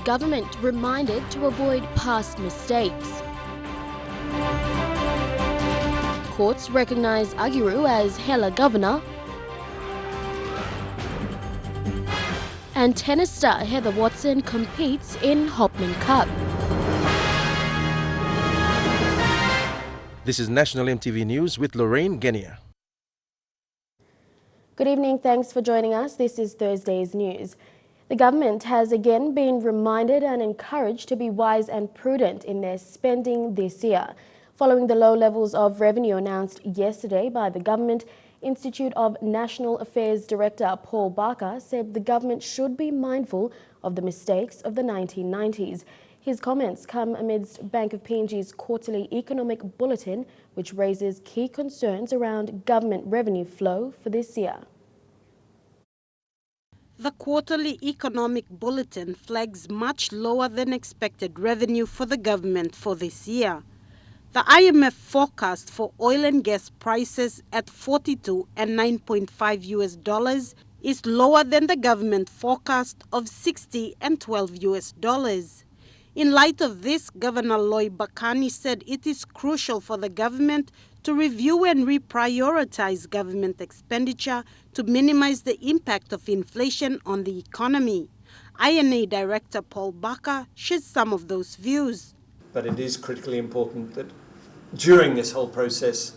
government reminded to avoid past mistakes. Courts recognise Agiru as Hela governor. And tennis star Heather Watson competes in Hopman Cup. This is National EMTV News with Lorraine Genia. Good evening, thanks for joining us. This is Thursday's news. The government has again been reminded and encouraged to be wise and prudent in their spending this year. Following the low levels of revenue announced yesterday by the Government, Institute of National Affairs Director Paul Barker said the government should be mindful of the mistakes of the 1990s. His comments come amidst Bank of PNG's quarterly economic bulletin, which raises key concerns around government revenue flow for this year. The quarterly economic bulletin flags much lower than expected revenue for the government for this year. The IMF forecast for oil and gas prices at 42 and 9.5 US dollars is lower than the government forecast of 60 and 12 US dollars. In light of this, Governor Loy Bakani said it is crucial for the government to review and reprioritize government expenditure to minimize the impact of inflation on the economy. INA Director Paul Barker shares some of those views. But it is critically important that during this whole process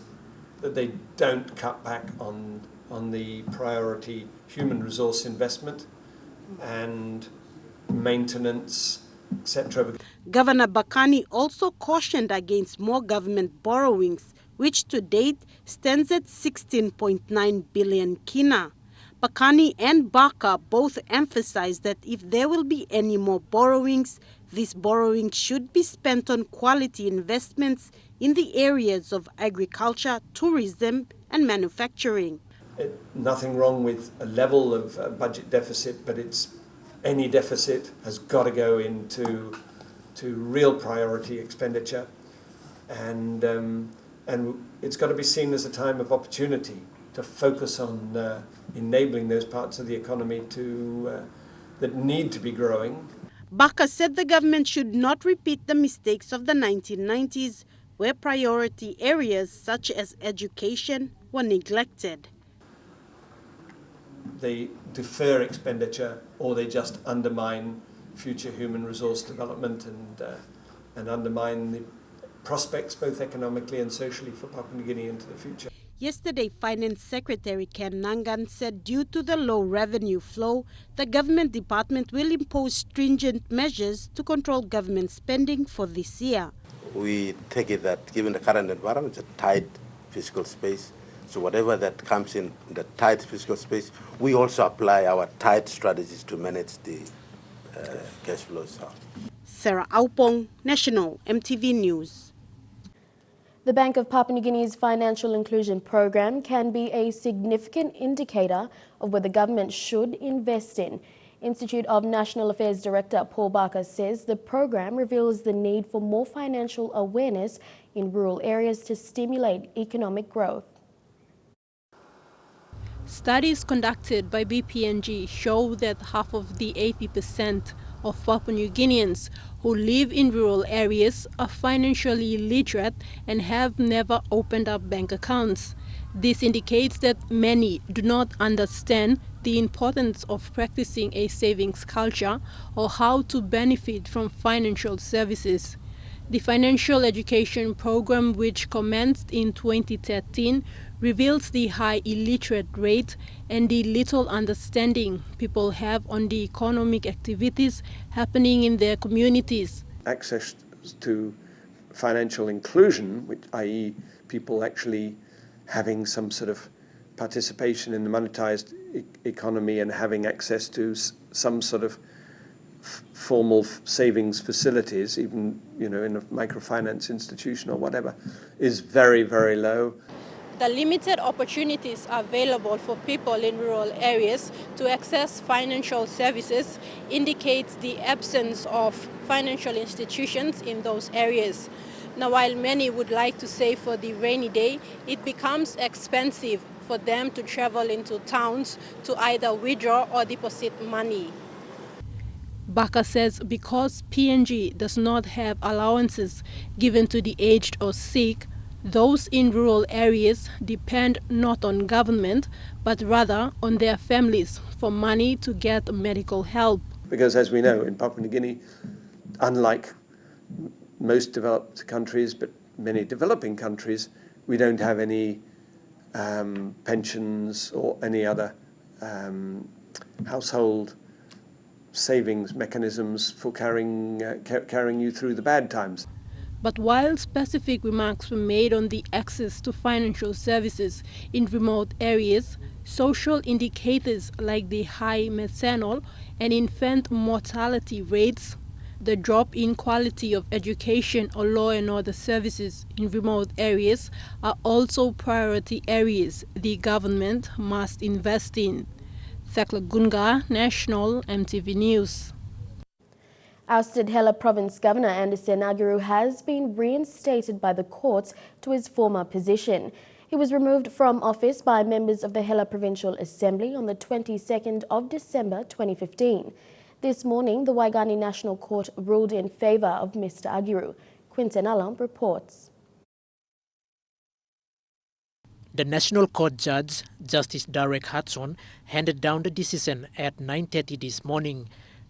that they don't cut back on the priority human resource investment and maintenance, etc. Governor Bakani also cautioned against more government borrowings, which to date stands at 16.9 billion kina. Bakani and Barker both emphasized that if there will be any more borrowings, this borrowing should be spent on quality investments in the areas of agriculture, tourism and manufacturing. Nothing wrong with a level of budget deficit, but any deficit has got to go into real priority expenditure, and it's got to be seen as a time of opportunity to focus on enabling those parts of the economy that need to be growing. Barker said the government should not repeat the mistakes of the 1990s, where priority areas such as education were neglected. They defer expenditure, or they just undermine future human resource development and undermine the prospects both economically and socially for Papua New Guinea into the future. Yesterday, Finance Secretary Ken Nangan said due to the low revenue flow, the government department will impose stringent measures to control government spending for this year. We take it that given the current environment, it's a tight fiscal space. So whatever that comes in the tight fiscal space, we also apply our tight strategies to manage the cash flows. Sarah Aupong, National EMTV News. The Bank of Papua New Guinea's financial inclusion program can be a significant indicator of where the government should invest in. Institute of National Affairs Director Paul Barker says the program reveals the need for more financial awareness in rural areas to stimulate economic growth. Studies conducted by BPNG show that half of the 80% of Papua New Guineans who live in rural areas are financially literate and have never opened up bank accounts. This indicates that many do not understand the importance of practicing a savings culture or how to benefit from financial services. The financial education program, which commenced in 2013, reveals the high illiterate rate and the little understanding people have on the economic activities happening in their communities. Access to financial inclusion, which i.e. people actually having some sort of participation in the monetized economy and having access to some sort of formal savings facilities, even in a microfinance institution or whatever, is very, very low. The limited opportunities available for people in rural areas to access financial services indicates the absence of financial institutions in those areas. Now, while many would like to save for the rainy day, it becomes expensive for them to travel into towns to either withdraw or deposit money. Baka says because PNG does not have allowances given to the aged or sick, those in rural areas depend not on government, but rather on their families for money to get medical help. Because as we know, in Papua New Guinea, unlike most developed countries, but many developing countries, we don't have any pensions or any other household savings mechanisms for carrying you through the bad times. But while specific remarks were made on the access to financial services in remote areas, social indicators like the high maternal and infant mortality rates, the drop in quality of education or law and order services in remote areas are also priority areas the government must invest in. Thekla Gunga, National EMTV News. Ousted Hela Province Governor Anderson Agiru has been reinstated by the courts to his former position. He was removed from office by members of the Hela Provincial Assembly on the 22nd of December 2015. This morning, the Waigani National Court ruled in favour of Mr. Agiru. Quinten Alam reports. The National Court Judge, Justice Derek Hudson, handed down the decision at 9:30 this morning.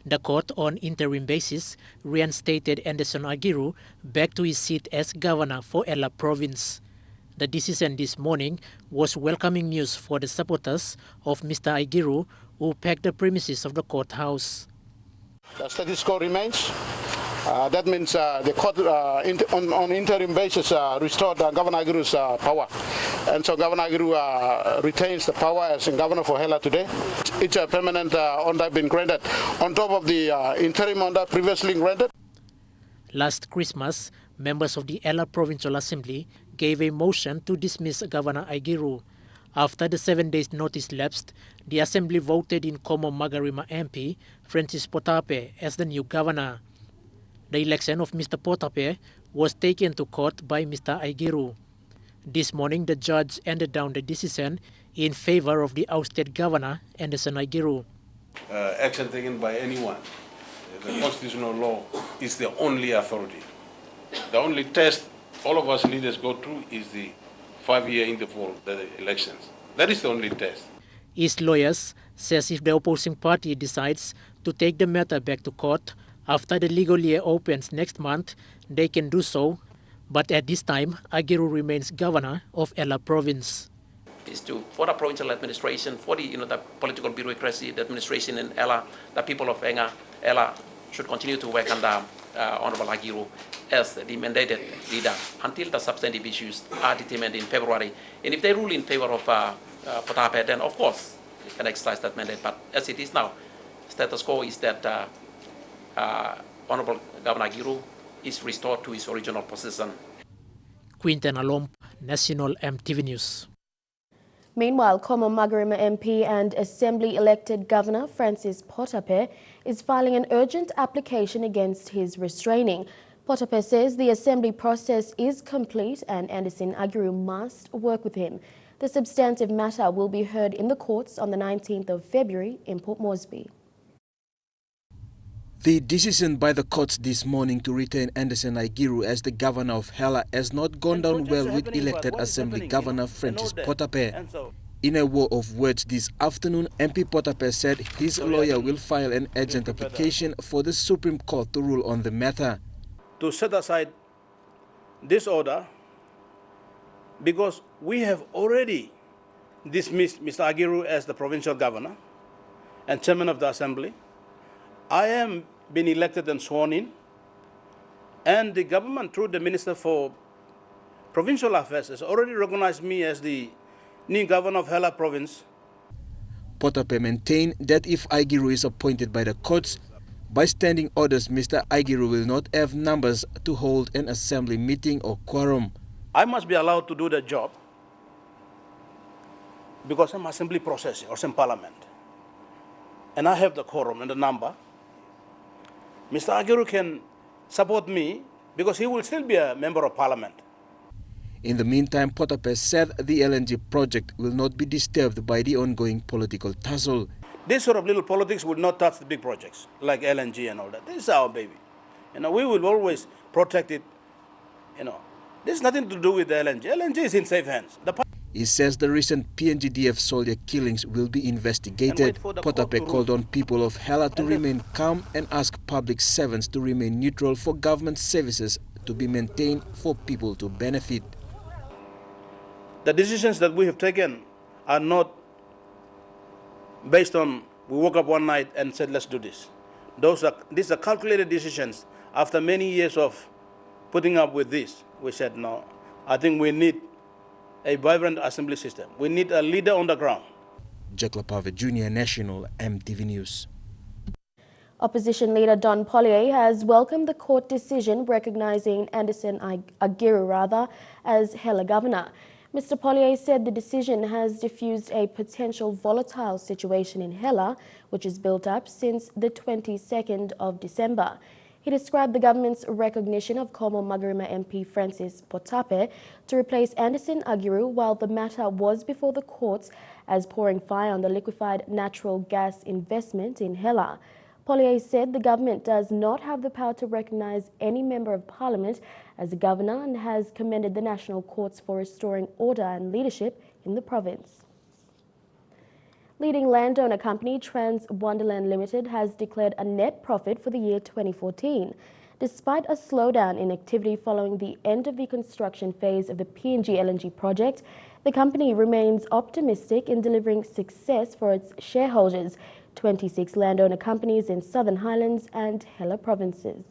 The court, on interim basis, reinstated Anderson Agiru back to his seat as governor for Hela Province. The decision this morning was welcoming news for the supporters of Mr. Agiru, who packed the premises of the courthouse. The status quo remains. That means the court on interim basis restored Governor Agiru's power. And so Governor Agiru retains the power as governor for Hela today. It's a permanent order been granted on top of the interim order previously granted. Last Christmas, members of the Hela Provincial Assembly gave a motion to dismiss Governor Agiru. After the 7 days notice lapsed, the Assembly voted in Komo Magarima MP Francis Potape as the new governor. The election of Mr. Potape was taken to court by Mr. Agiru. This morning, the judge handed down the decision in favor of the ousted governor, Anderson Agiru. Action taken by anyone. The constitutional law is the only authority. The only test all of us leaders go through is the 5-year interval, the elections. That is the only test. His lawyers says if the opposing party decides to take the matter back to court after the legal year opens next month, they can do so. But at this time, Agiru remains governor of Hela Province. Is for the provincial administration, for the the political bureaucracy, the administration in Hela, the people of Hela should continue to work under Honorable Agiru as the mandated leader until the substantive issues are determined in February. And if they rule in favor of Potape, then of course they can exercise that mandate. But as it is now, status quo is that Honorable Governor Agiru is restored to his original position. Quinten Alomp, National EMTV News. Meanwhile, Komo Magarima MP and Assembly-elected Governor Francis Potape is filing an urgent application against his restraining. Potape says the Assembly process is complete and Anderson Agiru must work with him. The substantive matter will be heard in the courts on the 19th of February in Port Moresby. The decision by the courts this morning to retain Anderson Agiru as the governor of Hela has not gone down well with elected Assembly Governor Francis Potape. In a war of words this afternoon, MP Potape said his lawyer will file an urgent application for the Supreme Court to rule on the matter. To set aside this order, because we have already dismissed Mr. Agiru as the provincial governor and chairman of the Assembly. I am being elected and sworn in, and the government, through the Minister for Provincial Affairs, has already recognized me as the new governor of Hela Province. Potape maintained that if Agiru is appointed by the courts, by standing orders, Mr. Agiru will not have numbers to hold an assembly meeting or quorum. I must be allowed to do the job because I'm assembly processing or some parliament. And I have the quorum and the number. Mr. Agiru can support me because he will still be a member of parliament. In the meantime, Potape said the LNG project will not be disturbed by the ongoing political tussle. This sort of little politics will not touch the big projects like LNG and all that. This is our baby. We will always protect it. This has nothing to do with the LNG. LNG is in safe hands. He says the recent PNGDF soldier killings will be investigated. Potape called on people of Hela to remain calm and ask public servants to remain neutral for government services to be maintained for people to benefit. The decisions that we have taken are not based on we woke up one night and said, let's do this. These are calculated decisions. After many years of putting up with this, we said, no, I think we need a vibrant assembly system. We need a leader on the ground. Jack Lapave Jr., National EMTV News. Opposition leader Don Pollier has welcomed the court decision recognizing Anderson Agiru as Hela governor. Mr. Pollier said the decision has diffused a potential volatile situation in Hela, which has built up since the 22nd of December. He described the government's recognition of Como Magarima MP Francis Potape to replace Anderson Agiru while the matter was before the courts as pouring fire on the liquefied natural gas investment in Hela. Pollier said the government does not have the power to recognize any member of parliament as a governor and has commended the national courts for restoring order and leadership in the province. Leading landowner company Trans Wonderland Limited has declared a net profit for the year 2014. Despite a slowdown in activity following the end of the construction phase of the PNG LNG project, the company remains optimistic in delivering success for its shareholders, 26 landowner companies in Southern Highlands and Hela provinces.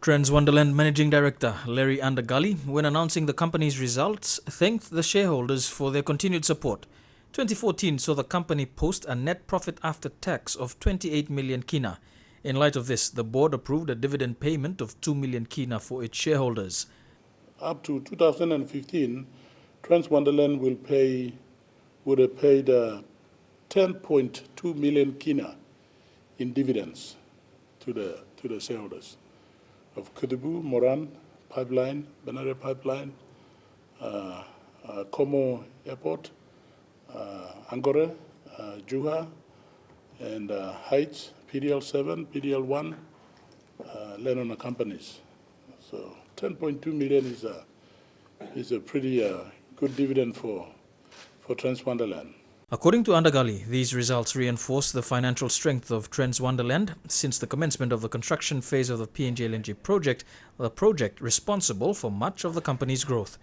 Trans Wonderland Managing Director Larry Andagali, when announcing the company's results, thanked the shareholders for their continued support. 2014 saw the company post a net profit after tax of 28 million kina. In light of this, the board approved a dividend payment of 2 million kina for its shareholders. Up to 2015, Trans Wonderland would have paid 10.2 million kina in dividends to the shareholders of Kudubu, Moran Pipeline, Banare Pipeline, Como Airport, Angore, Juha, and Heights, PDL7, PDL1, landowner companies. So 10.2 million is a pretty good dividend for Trans Wonderland. According to Andagali, these results reinforce the financial strength of Trans Wonderland since the commencement of the construction phase of the PNG LNG project, the project responsible for much of the company's growth.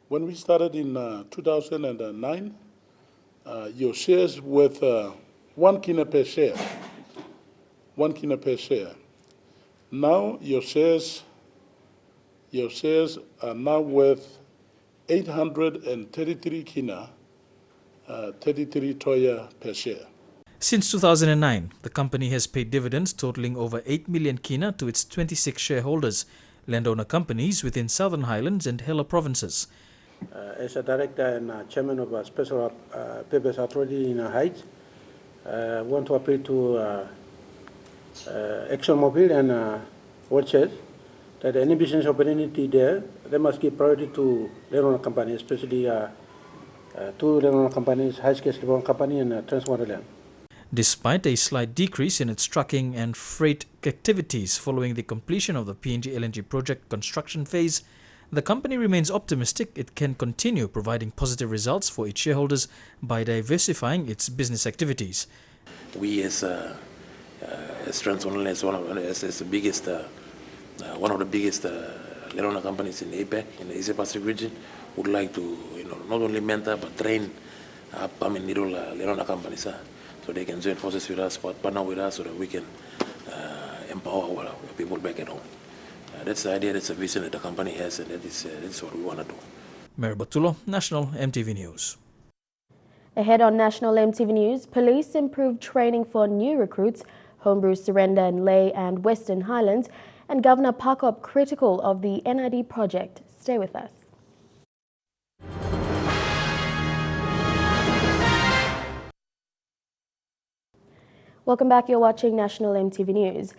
When we started in 2009, your shares worth 1 kina per share. 1 kina per share. Now your shares are now worth 833 kina, 33 toya per share. Since 2009, the company has paid dividends totaling over 8 million kina to its 26 shareholders, landowner companies within Southern Highlands and Hela provinces. As a director and chairman of a special purpose authority in Heights, I want to appeal to ExxonMobil and Watches that any business opportunity there, they must give priority to landowner companies, especially two landowner companies, High-Scale Ribbon Company and Trans Wonderland. Despite a slight decrease in its trucking and freight activities following the completion of the PNG LNG project construction phase, the company remains optimistic it can continue providing positive results for its shareholders by diversifying its business activities. We as Trans Wonderland as one of the biggest landowner companies in APEC, in the Asia Pacific region, would like to not only mentor but train upcoming little landowner companies so they can join forces with us, partner with us so that we can empower our people back at home. That's the idea, that's the vision that the company has, and that is what we want to do. Mary Batulo, National EMTV News. Ahead on National EMTV News, police improved training for new recruits, homebrew surrender in Ley and Western Highlands, and Governor Pakop critical of the NID project. Stay with us. Welcome back. You're watching National EMTV News.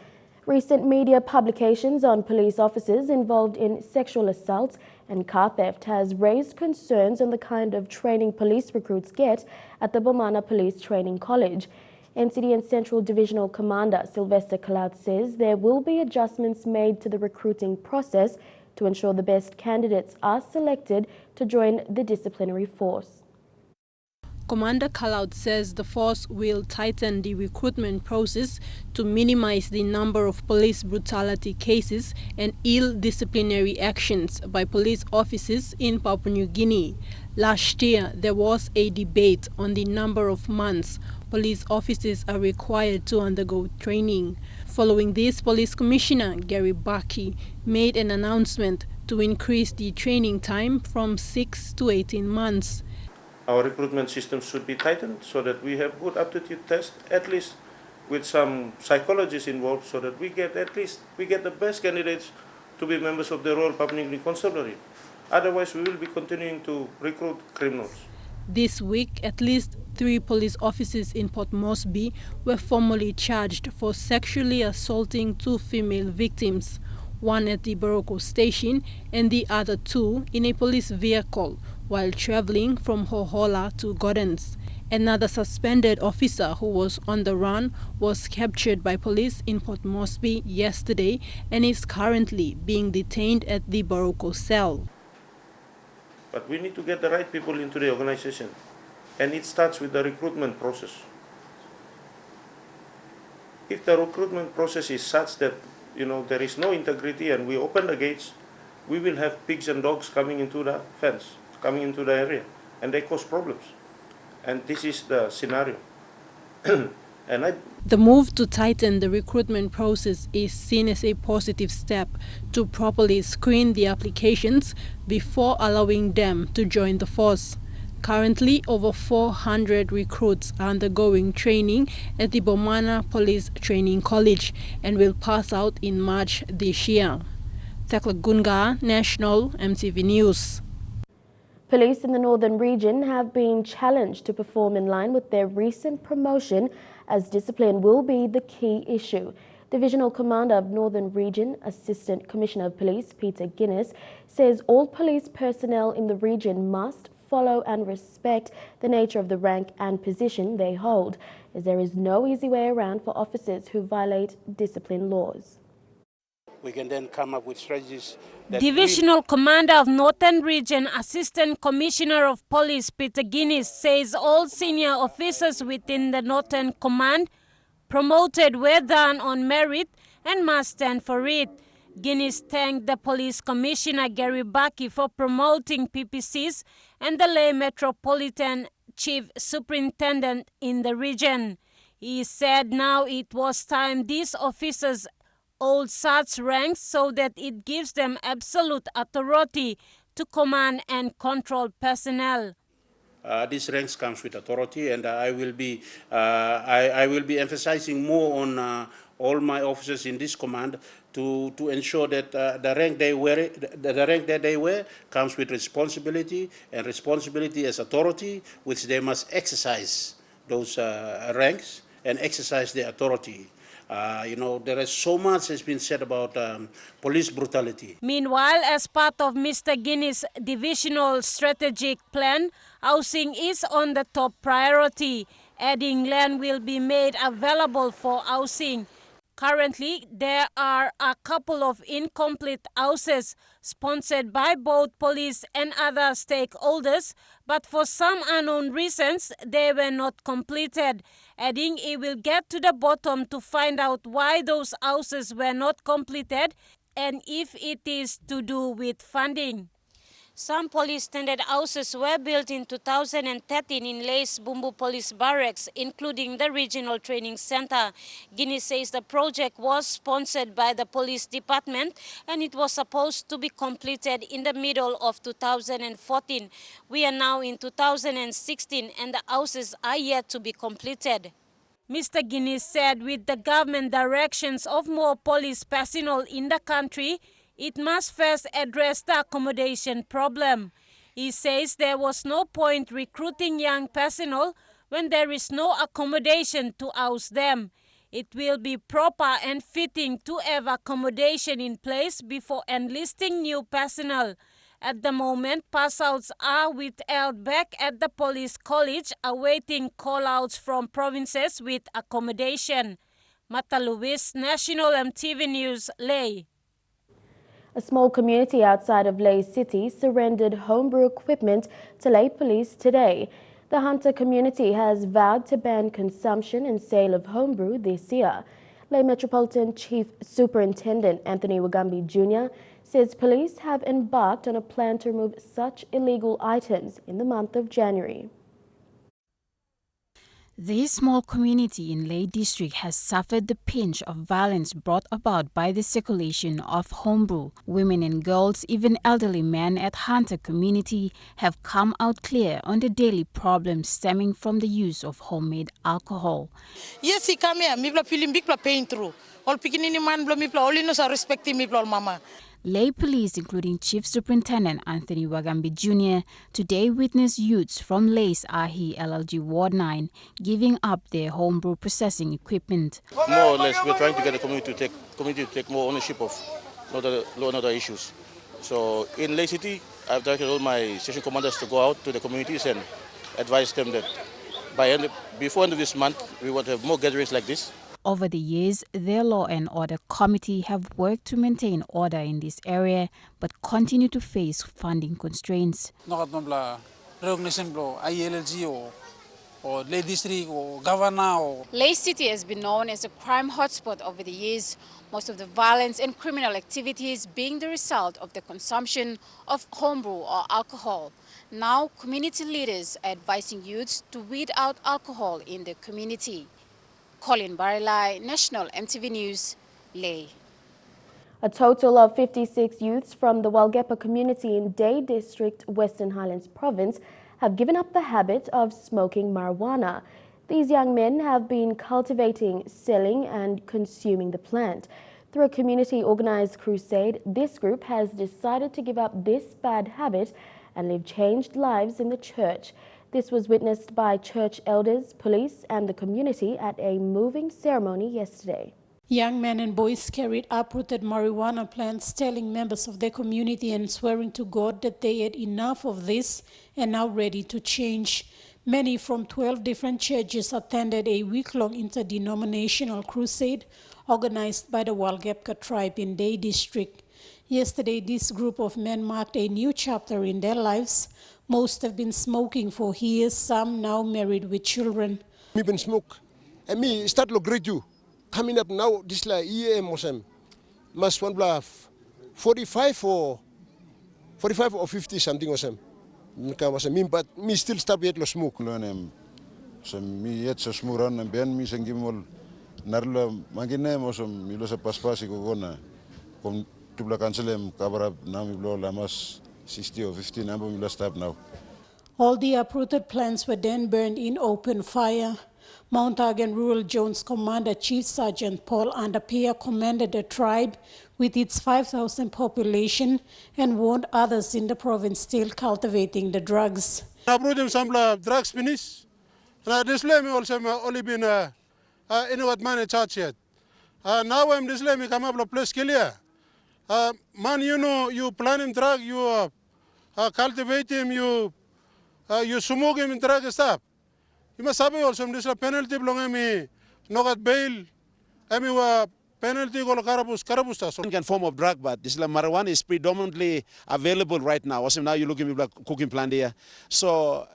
Recent media publications on police officers involved in sexual assault and car theft has raised concerns on the kind of training police recruits get at the Bomana Police Training College. NCD and Central Divisional Commander Sylvester Clout says there will be adjustments made to the recruiting process to ensure the best candidates are selected to join the disciplinary force. Commander Clout says the force will tighten the recruitment process to minimize the number of police brutality cases and ill disciplinary actions by police officers in Papua New Guinea. Last year, there was a debate on the number of months police officers are required to undergo training. Following this, Police Commissioner Gary Baki made an announcement to increase the training time from 6 to 18 months. Our recruitment system should be tightened so that we have good aptitude tests, at least with some psychologists involved, so that we get the best candidates to be members of the Royal Papua New Guinea Constabulary. Otherwise, we will be continuing to recruit criminals. This week, at least 3 police officers in Port Moresby were formally charged for sexually assaulting 2 female victims, one at the Boroko station and the other 2 in a police vehicle while traveling from Hohola to Gordons. Another suspended officer who was on the run was captured by police in Port Moresby yesterday and is currently being detained at the Boroko cell. But we need to get the right people into the organization, and it starts with the recruitment process. If the recruitment process is such that there is no integrity and we open the gates, we will have pigs and dogs coming into the fence, coming into the area, and they cause problems. And this is the scenario. The move to tighten the recruitment process is seen as a positive step to properly screen the applications before allowing them to join the force. Currently, over 400 recruits are undergoing training at the Bomana Police Training College and will pass out in March this year. Tekla Gunga, National EMTV News. Police in the Northern Region have been challenged to perform in line with their recent promotion, as discipline will be the key issue. Divisional Commander of Northern Region, Assistant Commissioner of Police Peter Guinness, says all police personnel in the region must follow and respect the nature of the rank and position they hold, as there is no easy way around for officers who violate discipline laws. We can then come up with strategies. Divisional Commander of Northern Region, Assistant Commissioner of Police Peter Guinness says all senior officers within the Northern Command promoted were done on merit and must stand for it. Guinness thanked the Police Commissioner Gary Baki for promoting PPCs and the Leh Metropolitan Chief Superintendent in the region. He said now it was time these officers hold such ranks so that it gives them absolute authority to command and control personnel. These ranks comes with authority, and I will be emphasizing more on all my officers in this command to ensure that the rank that they wear comes with responsibility, and responsibility as authority, which they must exercise those ranks and exercise their authority. There is so much has been said about police brutality. Meanwhile, as part of Mr. Guinness' divisional strategic plan, housing is on the top priority. Adding land will be made available for housing. Currently, there are a couple of incomplete houses sponsored by both police and other stakeholders, but for some unknown reasons, they were not completed. Adding, it will get to the bottom to find out why those houses were not completed and if it is to do with funding. Some police standard houses were built in 2013 in Leh's Bumbu Police Barracks, including the Regional Training Center. Guinness says the project was sponsored by the police department and it was supposed to be completed in the middle of 2014. We are now in 2016 and the houses are yet to be completed. Mr. Guinness said with the government directions of more police personnel in the country, it must first address the accommodation problem. He says there was no point recruiting young personnel when there is no accommodation to house them. It will be proper and fitting to have accommodation in place before enlisting new personnel. At the moment, pass-outs are withheld back at the police college, awaiting call-outs from provinces with accommodation. Mata Luis, National EMTV News, Ley. A small community outside of Ley City surrendered homebrew equipment to Ley Police today. The Hunter community has vowed to ban consumption and sale of homebrew this year. Ley Metropolitan Chief Superintendent Anthony Wagambi Jr. says police have embarked on a plan to remove such illegal items in the month of January. This small community in Ley District has suffered the pinch of violence brought about by the circulation of homebrew. Women and girls, even elderly men at Hunter community have come out clear on the daily problems stemming from the use of homemade alcohol. Yes, he come here, me feeling big pain through. All picking man blow me only knows are respecting me mama. Ley Police, including Chief Superintendent Anthony Wagambi Jr., today witnessed youths from Ley's Ahi LLG Ward 9 giving up their homebrew processing equipment. More or less, we're trying to get the community to take more ownership of other issues. So in Ley City, I've directed all my station commanders to go out to the communities and advise them that before end of this month, we want to have more gatherings like this. Over the years, their Law and Order Committee have worked to maintain order in this area, but continue to face funding constraints. Or Ley District or Governor or... Ley City has been known as a crime hotspot over the years, most of the violence and criminal activities being the result of the consumption of homebrew or alcohol. Now, community leaders are advising youths to weed out alcohol in the community. Colin Barilai, National EMTV News, Ley. A total of 56 youths from the Walgepa community in Day District, Western Highlands Province have given up the habit of smoking marijuana. These young men have been cultivating, selling and consuming the plant. Through a community-organized crusade, this group has decided to give up this bad habit and live changed lives in the church. This was witnessed by church elders, police and the community at a moving ceremony yesterday. Young men and boys carried uprooted marijuana plants, telling members of their community and swearing to God that they had enough of this and now ready to change. Many from 12 different churches attended a week-long interdenominational crusade organized by the Walgepa tribe in Day District. Yesterday, this group of men marked a new chapter in their lives. Most have been smoking for years, some now married with children. Me been smoke, and me start look great you. Coming up now, this like EM must one bluff 45 or 50 something or some. But me still stop yet lo smoke. So me yet so smoke run and ben me sengimol narla mangine mosum milo sa paspasi ko gona kom tubla kanselem kabara nami blo lamas 60 or 50 number milo stop now. All the uprooted plants were then burned in open fire. Mount Hagen Rural Jones Commander Chief Sergeant Paul Andapia commanded the tribe with its 5,000 population and warned others in the province still cultivating the drugs. I brought them some drugs finish. And this lady also only been in what man in church yet. Now I'm this lady come up to place clear. Man, you know, you plant him drug, you cultivate him, you smoke him in drug stuff. You must have also this penalty belong me no got bail. I mean penalty go karabus. One form of drug, but this marijuana is predominantly available right now. Also now you're looking at cooking plant here. So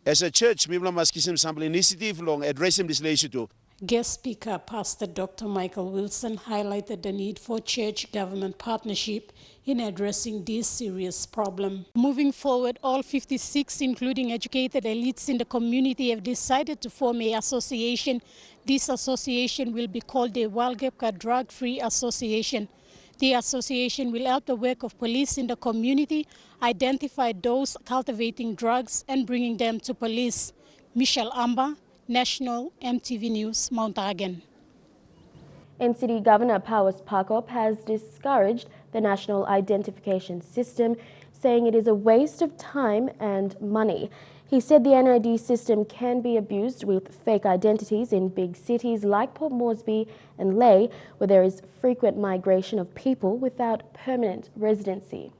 as a church, we must give some initiative long addressing this issue too. Guest speaker Pastor Dr. Michael Wilson highlighted the need for church-government partnership in addressing this serious problem. Moving forward, all 56, including educated elites in the community, have decided to form an association. This association will be called the Walgepa Drug-Free Association. The association will help the work of police in the community, identify those cultivating drugs and bringing them to police. Michelle Amba, National EMTV News, Mount Hagen. NCD Governor Powers Pakop has discouraged the National Identification System, saying it is a waste of time and money. He said the NID system can be abused with fake identities in big cities like Port Moresby and Lae, where there is frequent migration of people without permanent residency.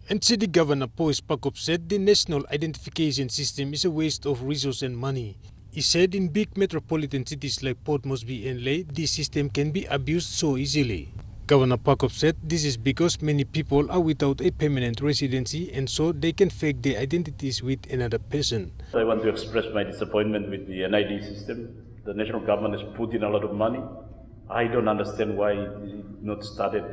And City Governor Pois Pakop said the national identification system is a waste of resource and money. He said in big metropolitan cities like Port Moresby and Lae, this system can be abused so easily. Governor Pakop said this is because many people are without a permanent residency and so they can fake their identities with another person. I want to express my disappointment with the NID system. The national government has put in a lot of money. I don't understand why it did not started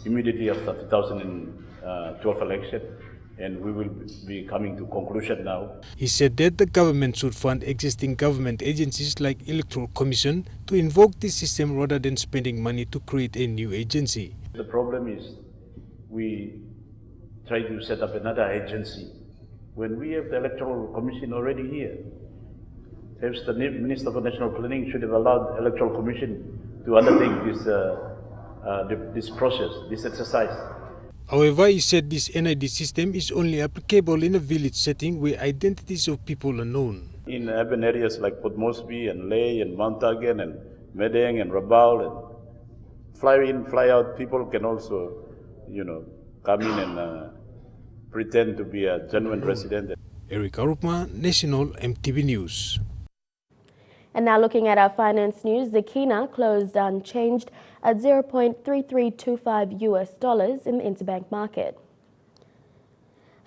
immediately after 2012 election, and we will be coming to conclusion now. He said that the government should fund existing government agencies like Electoral Commission to invoke this system rather than spending money to create a new agency. The problem is we try to set up another agency when we have the Electoral Commission already here. Perhaps the Minister for National Planning should have allowed the Electoral Commission to undertake this process, this exercise. However, he said this NID system is only applicable in a village setting where identities of people are known. In urban areas like Port Moresby and Lae and Mount Again and Medang and Rabaul, and fly in, fly out, people can also, come in and pretend to be a genuine resident. Eric Hopman, National EMTV News. And now looking at our finance news, the Kina closed unchanged at $0.3325 US in the interbank market.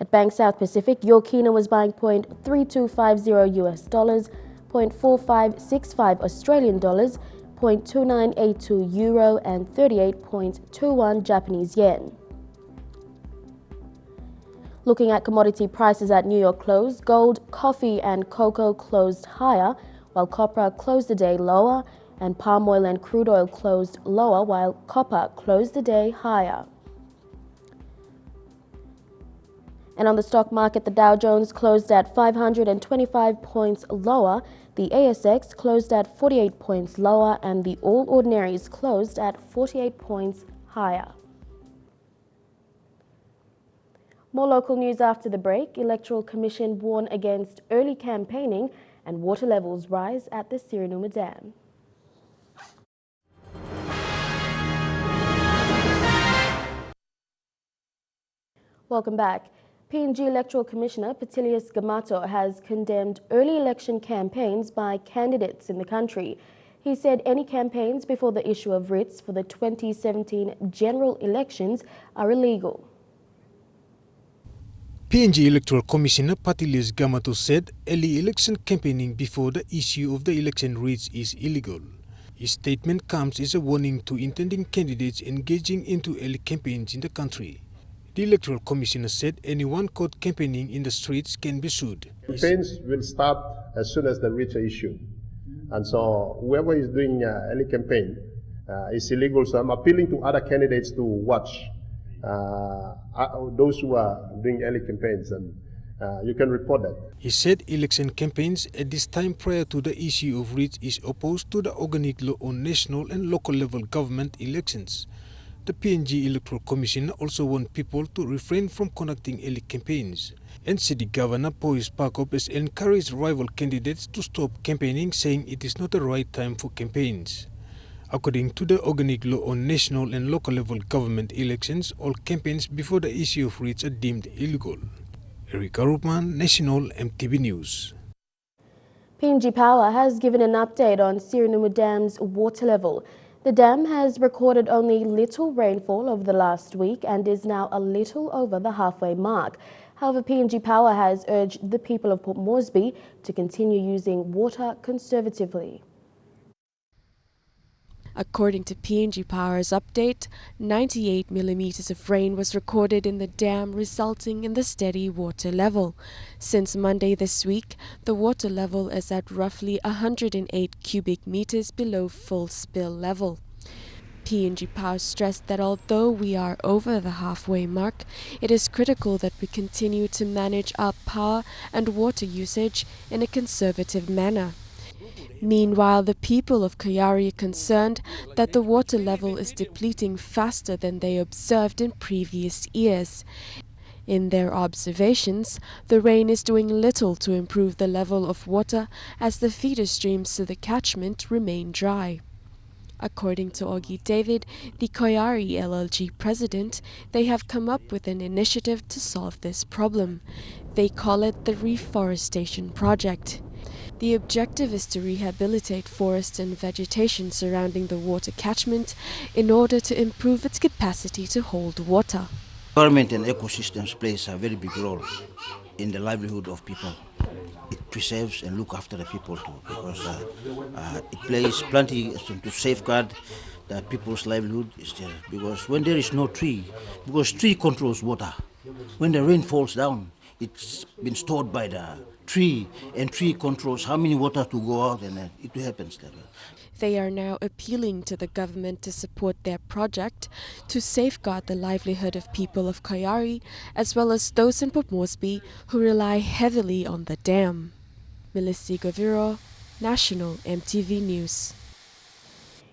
At Bank South Pacific, your Kina was buying $0.3250 US, $0.4565 Australian dollars, $0.2982 euro and 38.21 Japanese yen. Looking at commodity prices at New York close, gold, coffee and cocoa closed higher, while copper closed the day lower, and palm oil and crude oil closed lower, while copper closed the day higher. And on the stock market, the Dow Jones closed at 525 points lower, the ASX closed at 48 points lower, and the All Ordinaries closed at 48 points higher. More local news after the break. Electoral Commission warn against early campaigning and water levels rise at the Sirinuma Dam. Welcome back. PNG Electoral Commissioner Petilius Gamato has condemned early election campaigns by candidates in the country. He said any campaigns before the issue of writs for the 2017 general elections are illegal. PNG Electoral Commissioner Petilius Gamato said early election campaigning before the issue of the election writs is illegal. His statement comes as a warning to intending candidates engaging into early campaigns in the country. The Electoral Commissioner said anyone caught campaigning in the streets can be sued. Campaigns will start as soon as the writs are issued. And so whoever is doing early campaign is illegal. So I'm appealing to other candidates to watch those who are doing early campaigns, and you can report that. He said election campaigns at this time prior to the issue of writs is opposed to the organic law on national and local level government elections. The PNG Electoral Commission also warned people to refrain from conducting early campaigns. And City Governor Pois Pakop has encouraged rival candidates to stop campaigning, saying it is not the right time for campaigns. According to the organic law on national and local level government elections, all campaigns before the issue of writs are deemed illegal. Eric Hopman, National EMTV News. PNG Power has given an update on Sirinuma Dam's water level. The dam has recorded only little rainfall over the last week and is now a little over the halfway mark. However, PNG Power has urged the people of Port Moresby to continue using water conservatively. According to PNG Power's update, 98 millimeters of rain was recorded in the dam, resulting in the steady water level. Since Monday this week, the water level is at roughly 108 cubic meters below full spill level. PNG Power stressed that although we are over the halfway mark, it is critical that we continue to manage our power and water usage in a conservative manner. Meanwhile, the people of Kayari are concerned that the water level is depleting faster than they observed in previous years. In their observations, the rain is doing little to improve the level of water as the feeder streams to the catchment remain dry. According to Augie David, the Koyari LLG president, they have come up with an initiative to solve this problem. They call it the Reforestation Project. The objective is to rehabilitate forest and vegetation surrounding the water catchment in order to improve its capacity to hold water. Environment and ecosystems plays a very big role in the livelihood of people. It preserves and look after the people too, because it plays plenty to safeguard the people's livelihood. Because when there is no tree, because tree controls water. When the rain falls down, it's been stored by the tree, and tree controls how many water to go out, and it happens that way. They are now appealing to the government to support their project to safeguard the livelihood of people of Koyari, as well as those in Port Moresby who rely heavily on the dam. Melissa Goviro, National EMTV News.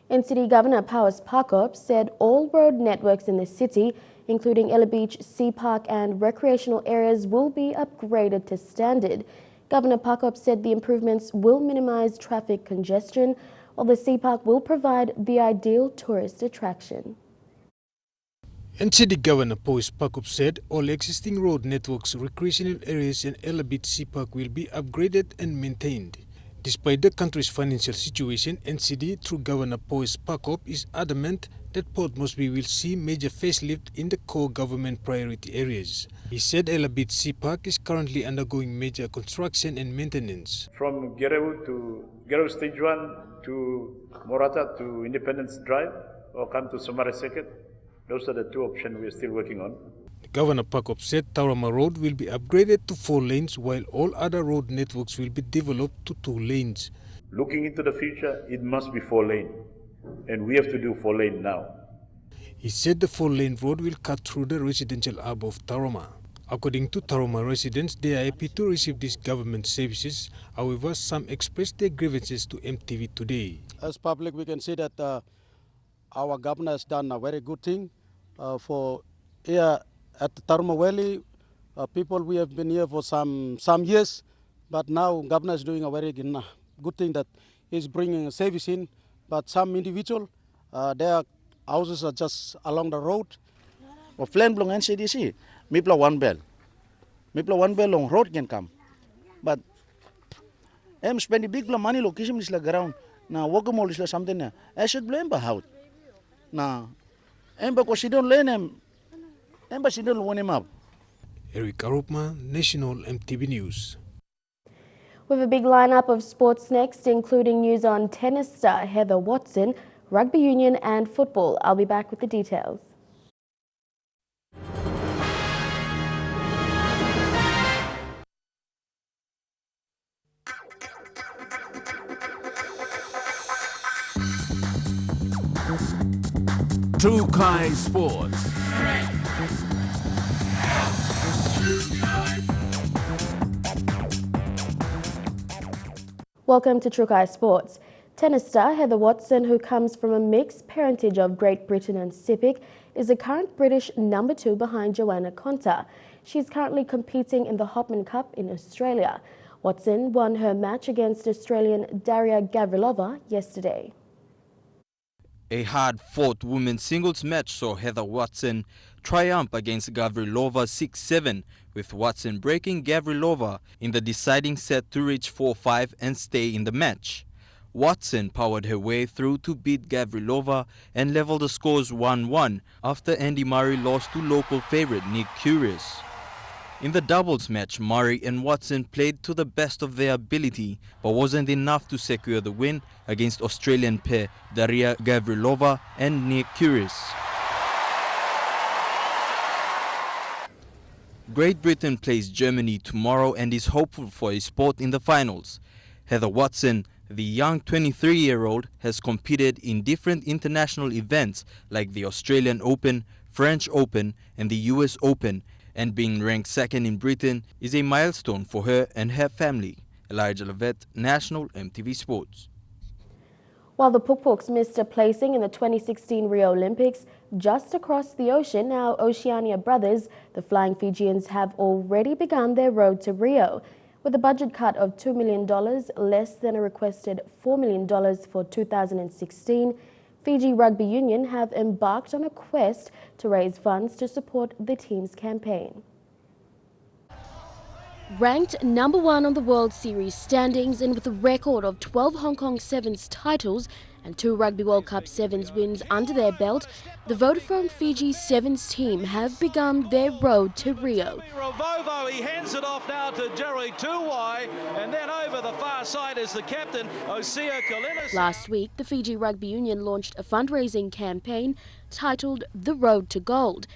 NCD Governor Powers Pakop said all road networks in the city, including Ella Beach, Sea Park and recreational areas, will be upgraded to standard. Governor Pakop said the improvements will minimise traffic congestion, while the Sea Park will provide the ideal tourist attraction. NCD Governor Powers Pakop said all existing road networks, recreational areas and Ella Beach Sea Park will be upgraded and maintained. Despite the country's financial situation, NCD, through Governor Powers Pakop, is adamant that Port Moresby will see major facelift in the core government priority areas. He said Hela Beach Sea Park is currently undergoing major construction and maintenance. From Agiru Stage 1 to Morata to Independence Drive, or come to Somare Second, those are the two options we are still working on. Governor Pakop said Taurama Road will be upgraded to 4 lanes, while all other road networks will be developed to 2 lanes. Looking into the future, it must be 4 lane, and we have to do 4 lane now. He said the 4-lane road will cut through the residential hub of Taurama. According to Taurama residents, they are happy to receive these government services. However, some expressed their grievances to EMTV today. As public, we can see that our governor has done a very good thing for here at Taurama Valley. People, we have been here for some years, but now governor is doing a very good thing that he's bringing a service in. But some individual, their houses are just along the road. Well, plan belong NCDC. Mipla one bell long road can come, but I'm spending big money location is like ground. Now walkable is like something. I should blame the house. Now, because she don't learn him, she don't want him up. Eric Hopman, National EMTV News. With a big lineup of sports next, including news on tennis star Heather Watson, rugby union and football. I'll be back with the details. True Kai Sports. Welcome to Trukai Sports. Tennis star Heather Watson, who comes from a mixed parentage of Great Britain and Sepik, is the current British number 2 behind Joanna Konta. She's currently competing in the Hopman Cup in Australia. Watson won her match against Australian Daria Gavrilova yesterday. A hard-fought women's singles match saw Heather Watson triumph against Gavrilova 6-7, with Watson breaking Gavrilova in the deciding set to reach 4-5 and stay in the match. Watson powered her way through to beat Gavrilova and level the scores 1-1 after Andy Murray lost to local favourite Nick Kyrgios. In the doubles match, Murray and Watson played to the best of their ability, but wasn't enough to secure the win against Australian pair Daria Gavrilova and Nick Kyrgios. Great Britain plays Germany tomorrow and is hopeful for a spot in the finals. Heather Watson, the young 23-year-old, has competed in different international events like the Australian Open, French Open and the US Open, and being ranked second in Britain is a milestone for her and her family. Elijah Levette, National EMTV Sports. While the Pukpuks missed a placing in the 2016 Rio Olympics, just across the ocean, our Oceania brothers, the Flying Fijians, have already begun their road to Rio. With a budget cut of $2 million, less than a requested $4 million for 2016, Fiji Rugby Union have embarked on a quest to raise funds to support the team's campaign. Ranked #1 on the World Series standings and with a record of 12 Hong Kong Sevens titles and 2 Rugby World Cup Sevens wins under their belt, the Vodafone Fiji Sevens team have begun their road to Rio. Ravovo, he hands it off now to Jerry Tuwai, and then over the far side is the captain, Osea Kalinas. Last week, the Fiji Rugby Union launched a fundraising campaign titled The Road to Gold.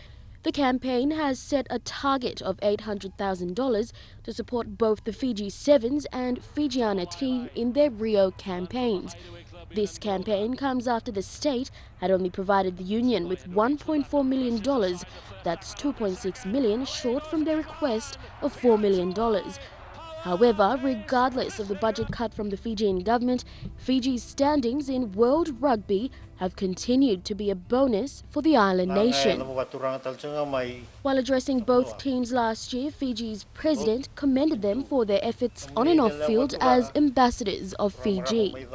The campaign has set a target of $800,000 to support both the Fiji Sevens and Fijiana team in their Rio campaigns. This campaign comes after the state had only provided the union with $1.4 million. That's $2.6 million short from their request of $4 million. However, regardless of the budget cut from the Fijian government, Fiji's standings in World Rugby have continued to be a bonus for the island nation. While addressing both teams last year, Fiji's president commended them for their efforts on and off field as ambassadors of Fiji.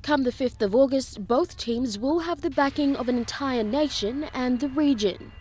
Come the 5th of August, both teams will have the backing of an entire nation and the region.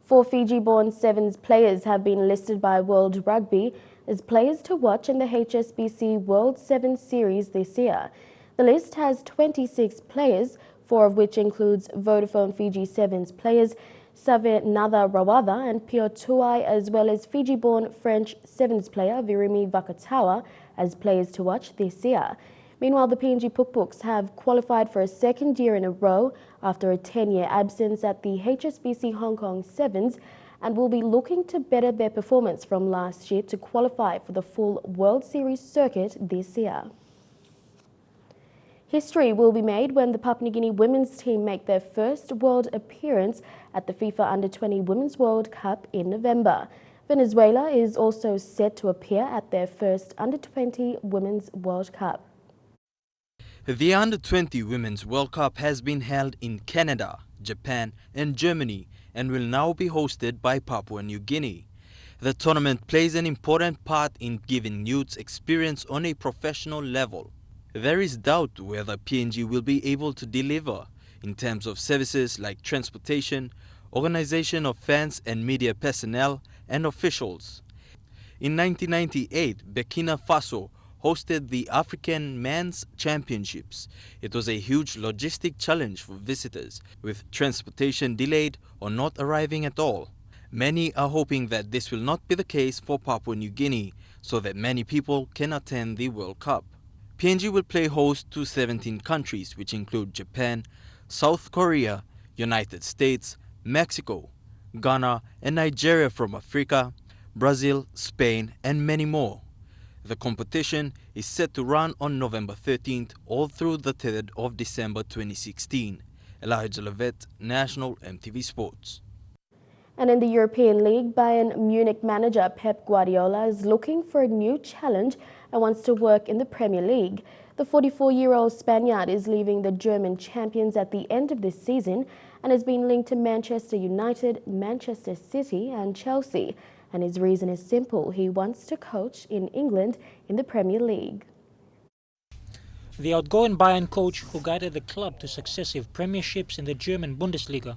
4 Fiji-born Sevens players have been listed by World Rugby as players to watch in the HSBC World Sevens Series this year. The list has 26 players, 4 of which includes Vodafone Fiji Sevens players Save Natha Rawatha and Pio Tuai, as well as Fiji-born French Sevens player Virimi Vakatawa as players to watch this year. Meanwhile, the PNG Pukpuks have qualified for a second year in a row after a 10-year absence at the HSBC Hong Kong Sevens and will be looking to better their performance from last year to qualify for the full World Series circuit this year. History will be made when the Papua New Guinea women's team make their first world appearance at the FIFA Under-20 Women's World Cup in November. Venezuela is also set to appear at their first Under-20 Women's World Cup. The Under-20 Women's World Cup has been held in Canada, Japan and Germany and will now be hosted by Papua New Guinea. The tournament plays an important part in giving youths experience on a professional level. There is doubt whether PNG will be able to deliver in terms of services like transportation, organization of fans and media personnel and officials. In 1998, Burkina Faso hosted the African Men's Championships. It was a huge logistic challenge for visitors, with transportation delayed or not arriving at all. Many are hoping that this will not be the case for Papua New Guinea, so that many people can attend the World Cup. PNG will play host to 17 countries, which include Japan, South Korea, United States, Mexico, Ghana and Nigeria from Africa, Brazil, Spain and many more. The competition is set to run on November 13th all through the 3rd of December 2016. Elijah Levet, National EMTV Sports. And in the European League, Bayern Munich manager Pep Guardiola is looking for a new challenge and wants to work in the Premier League. The 44-year-old Spaniard is leaving the German champions at the end of this season and has been linked to Manchester United, Manchester City and Chelsea. And his reason is simple: he wants to coach in England in the Premier League. The outgoing Bayern coach, who guided the club to successive premierships in the German Bundesliga,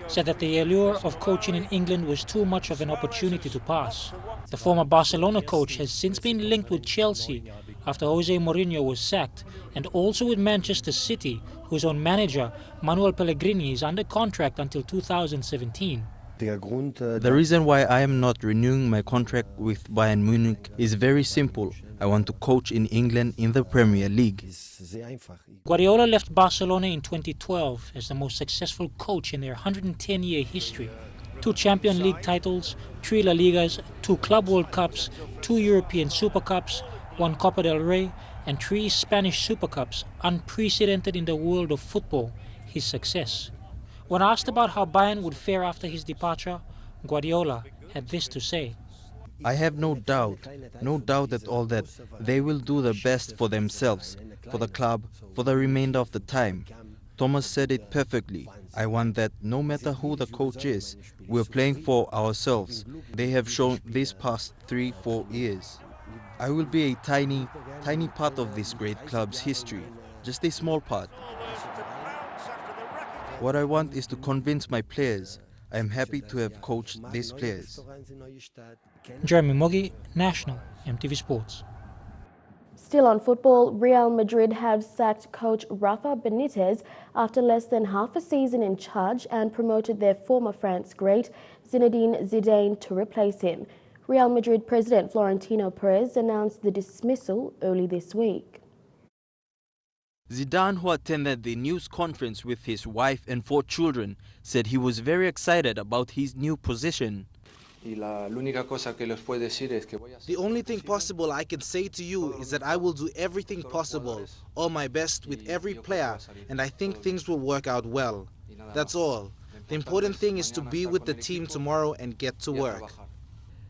said that the allure of coaching in England was too much of an opportunity to pass. The former Barcelona coach has since been linked with Chelsea after Jose Mourinho was sacked, and also with Manchester City, whose own manager, Manuel Pellegrini, is under contract until 2017. The reason why I am not renewing my contract with Bayern Munich is very simple. I want to coach in England in the Premier League. Guardiola left Barcelona in 2012 as the most successful coach in their 110-year history. 2 Champions League titles, 3 La Ligas, 2 Club World Cups, 2 European Super Cups, 1 Copa del Rey and 3 Spanish Super Cups, unprecedented in the world of football, his success. When asked about how Bayern would fare after his departure, Guardiola had this to say. I have no doubt at all that they will do the best for themselves, for the club, for the remainder of the time. Thomas said it perfectly. I want that no matter who the coach is, we're playing for ourselves. They have shown these past 3-4 years. I will be a tiny part of this great club's history, just a small part. What I want is to convince my players. I am happy to have coached these players. Jeremy Mogi, National, EMTV Sports. Still on football, Real Madrid have sacked coach Rafa Benitez after less than half a season in charge and promoted their former France great Zinedine Zidane to replace him. Real Madrid president Florentino Perez announced the dismissal early this week. Zidane, who attended the news conference with his wife and 4 children, said he was very excited about his new position. The only thing possible I can say to you is that I will do everything possible, all my best with every player, and I think things will work out well. That's all. The important thing is to be with the team tomorrow and get to work.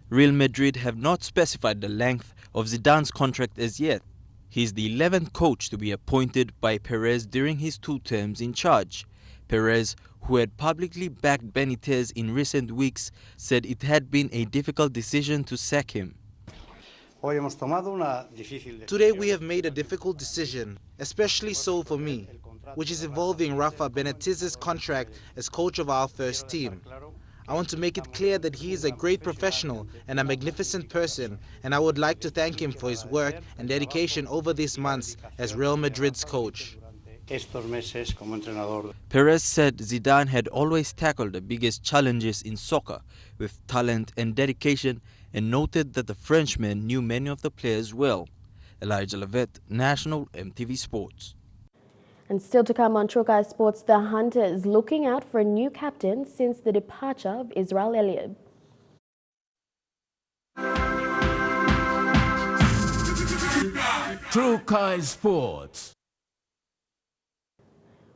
Real Madrid have not specified the length of Zidane's contract as yet. He is the 11th coach to be appointed by Perez during his 2 terms in charge. Perez, who had publicly backed Benitez in recent weeks, said it had been a difficult decision to sack him. Today we have made a difficult decision, especially so for me, which is involving Rafa Benitez's contract as coach of our first team. I want to make it clear that he is a great professional and a magnificent person, and I would like to thank him for his work and dedication over these months as Real Madrid's coach. Perez said Zidane had always tackled the biggest challenges in soccer with talent and dedication, and noted that the Frenchman knew many of the players well. Elijah Levet, National, EMTV Sports. And still to come on Trukai Sports, the Hunters looking out for a new captain since the departure of Israel Eliab. Trukai Sports.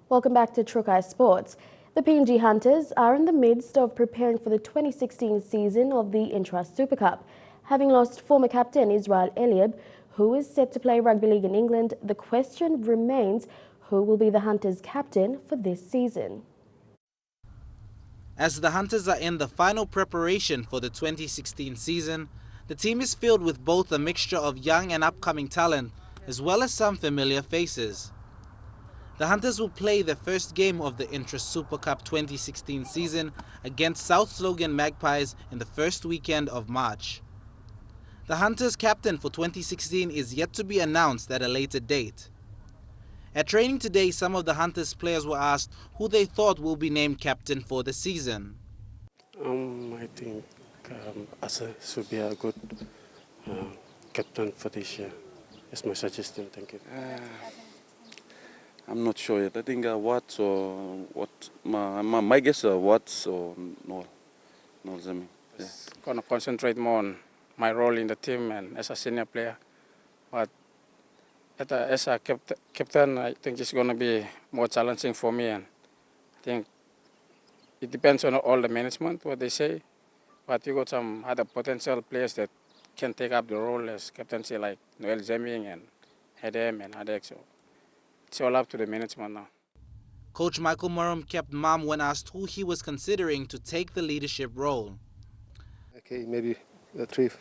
Welcome back to Trukai Sports. The PNG Hunters are in the midst of preparing for the 2016 season of the Intrust Super Cup. Having lost former captain Israel Eliab, who is set to play rugby league in England, the question remains, who will be the Hunters' captain for this season? As the Hunters are in the final preparation for the 2016 season, the team is filled with both a mixture of young and upcoming talent, as well as some familiar faces. The Hunters will play their first game of the Intrust Super Cup 2016 season against South Logan Magpies in the first weekend of March. The Hunters' captain for 2016 is yet to be announced at a later date. At training today, some of the Hunters players were asked who they thought will be named captain for the season. I think Asa should be a good captain for this year. That's my suggestion. Thank you. I'm not sure yet. I think Watts or what? My guess Watts or no Zemi. Yeah. Gonna concentrate more on my role in the team and as a senior player, but as a captain, I think it's going to be more challenging for me, and I think it depends on all the management, what they say, but you got some other potential players that can take up the role as captaincy, like Noel Zeming and Hedem and Adek, so it's all up to the management now. Coach Michael Morum kept mum when asked who he was considering to take the leadership role. Okay, maybe two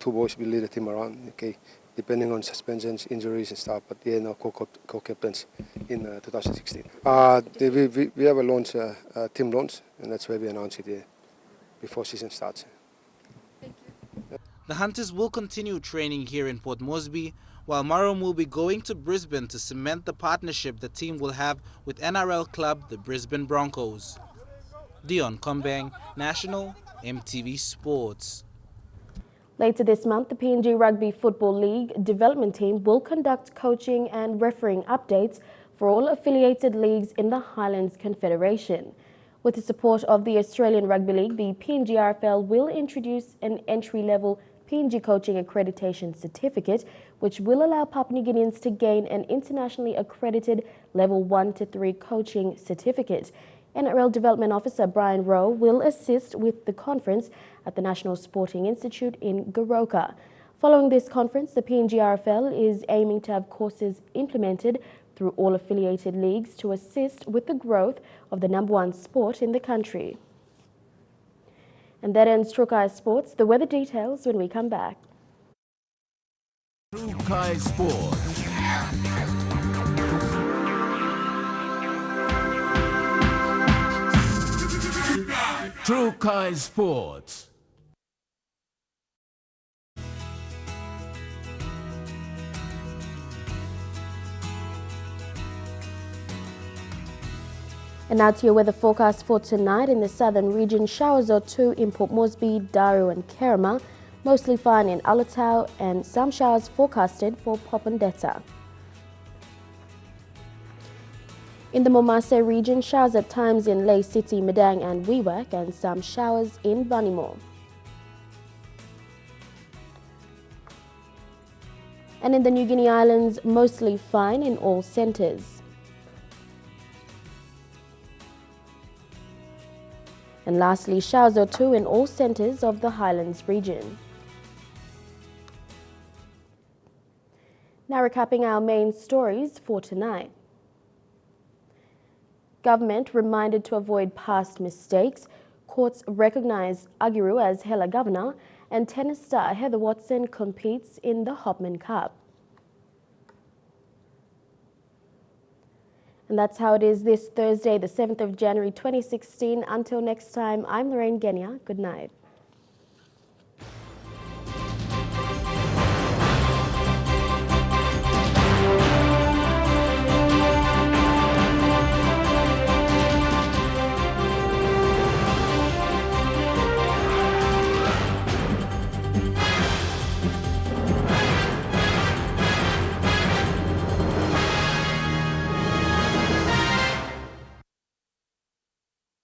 boys will lead the team around, okay, depending on suspensions, injuries and stuff, but they are now co-captains in 2016. We have a launch, team launch, and that's why we announce it before season starts. The Hunters will continue training here in Port Moresby, while Marum will be going to Brisbane to cement the partnership the team will have with NRL club the Brisbane Broncos. Dion Kombang, National, EMTV Sports. Later this month, the PNG Rugby Football League development team will conduct coaching and refereeing updates for all affiliated leagues in the Highlands Confederation. With the support of the Australian Rugby League, the PNG RFL will introduce an entry-level PNG Coaching Accreditation Certificate, which will allow Papua New Guineans to gain an internationally accredited Level 1 to 3 coaching certificate. NRL Development Officer Brian Rowe will assist with the conference at the National Sporting Institute in Goroka. Following this conference, the PNG-RFL is aiming to have courses implemented through all affiliated leagues to assist with the growth of the #1 sport in the country. And that ends Trukai Sports. The weather details when we come back. Trukai Sports. Trukai Sports. And now to your weather forecast for tonight. In the southern region, showers or two in Port Moresby, Daru and Kerema, mostly fine in Alatau, and some showers forecasted for Popondetta. In the Momase region, showers at times in Ley City, Madang and Wewak, and some showers in Bunnymoor. And in the New Guinea Islands, mostly fine in all centres. And lastly, showers or two in all centres of the Highlands region. Now recapping our main stories for tonight. Government reminded to avoid past mistakes. Courts recognise Agiru as Hela governor, and tennis star Heather Watson competes in the Hopman Cup. And that's how it is this Thursday, the 7th of January 2016. Until next time, I'm Lorraine Genia. Good night.